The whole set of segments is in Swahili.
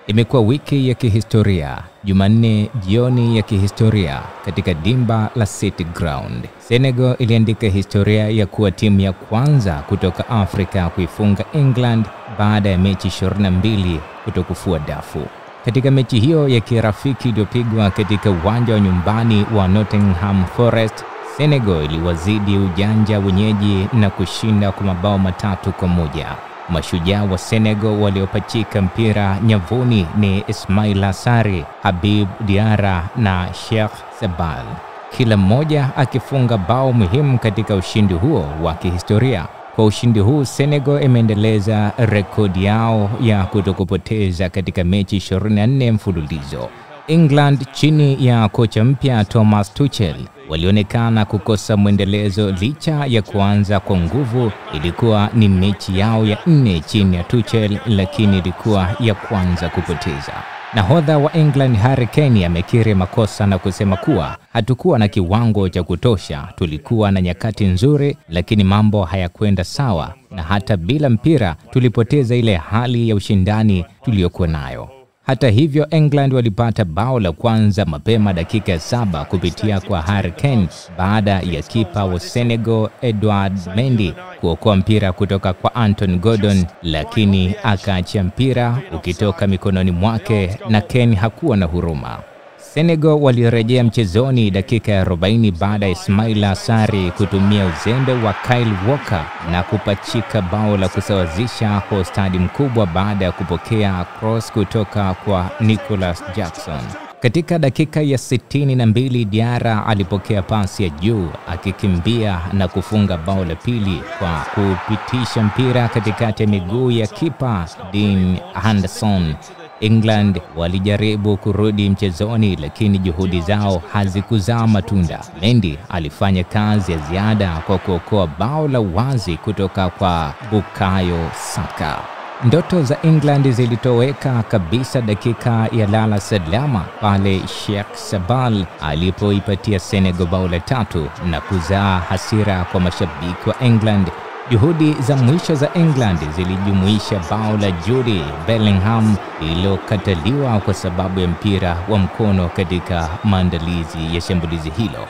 Imekuwa wiki ya kihistoria, Jumanne jioni ya kihistoria katika dimba la City Ground. Senegal iliandika historia ya kuwa timu ya kwanza kutoka Afrika kuifunga England baada ya mechi 22 kutokufua dafu. Katika mechi hiyo ya kirafiki iliyopigwa katika uwanja wa nyumbani wa Nottingham Forest, Senegal iliwazidi ujanja wenyeji na kushinda kwa mabao 3-1. Mashujaa wa Senegal waliopachika mpira nyavuni ni Ismaila Sarr, Habib Diarra na Cheikh Sebal, kila mmoja akifunga bao muhimu katika ushindi huo wa kihistoria. Kwa ushindi huu, Senegal imeendeleza rekodi yao ya kutokupoteza katika mechi 24 mfululizo. England chini ya kocha mpya Thomas Tuchel walionekana kukosa mwendelezo licha ya kuanza kwa nguvu. Ilikuwa ni mechi yao ya 4 chini ya Tuchel, lakini ilikuwa ya kwanza kupoteza. Nahodha wa England Harry Kane amekiri makosa na kusema kuwa hatukuwa na kiwango cha kutosha. Tulikuwa na nyakati nzuri, lakini mambo hayakwenda sawa, na hata bila mpira tulipoteza ile hali ya ushindani tuliyokuwa nayo. Hata hivyo, England walipata bao la kwanza mapema dakika 7 kupitia kwa Harry Kane baada ya kipa wa Senegal Edouard Mendy kuokoa mpira kutoka kwa Anthony Gordon, lakini akaachia mpira ukitoka mikononi mwake na Kane hakuwa na huruma. Senegal walirejea mchezoni dakika ya 40 baada ya Ismaila Sarr kutumia uzembe wa Kyle Walker na kupachika bao la kusawazisha kwa ustadi mkubwa baada ya kupokea cross kutoka kwa Nicolas Jackson. Katika dakika ya 62, Diarra alipokea pasi ya juu akikimbia na kufunga bao la pili kwa kupitisha mpira katikati ya miguu ya kipa Dean Henderson. England walijaribu kurudi mchezoni, lakini juhudi zao hazikuzaa matunda. Mendy alifanya kazi ya ziada kwa kuokoa bao la wazi kutoka kwa Bukayo Saka. Ndoto za England zilitoweka kabisa dakika ya lala salama pale Cheikh Sebal alipoipatia Senegal bao la 3 na kuzaa hasira kwa mashabiki wa England. Juhudi za mwisho za England zilijumuisha bao la Jude Bellingham lililokataliwa kwa sababu ya mpira wa mkono katika maandalizi ya shambulizi hilo.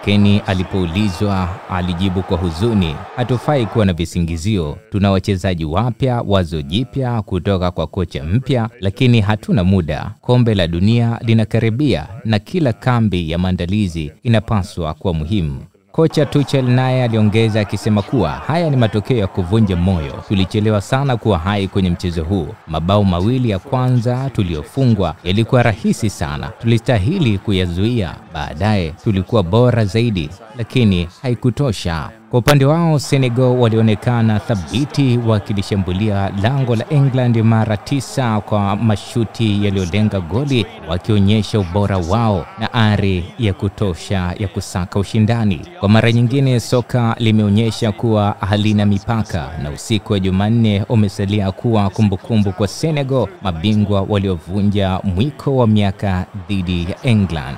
Kane alipoulizwa alijibu kwa huzuni, hatufai kuwa na visingizio. Tuna wachezaji wapya, wazo jipya kutoka kwa kocha mpya, lakini hatuna muda. Kombe la dunia linakaribia na kila kambi ya maandalizi inapaswa kuwa muhimu. Kocha Tuchel naye aliongeza akisema kuwa haya ni matokeo ya kuvunja moyo. Tulichelewa sana kuwa hai kwenye mchezo huu. Mabao mawili ya kwanza tuliyofungwa yalikuwa rahisi sana. Tulistahili kuyazuia. Baadaye tulikuwa bora zaidi, lakini haikutosha. Kwa upande wao, Senegal walionekana thabiti wakilishambulia lango la England mara 9 kwa mashuti yaliyolenga goli, wakionyesha ubora wao na ari ya kutosha ya kusaka ushindani. Kwa mara nyingine, soka limeonyesha kuwa halina mipaka, na usiku wa Jumanne umesalia kuwa kumbukumbu kwa Senegal, mabingwa waliovunja mwiko wa miaka dhidi ya England.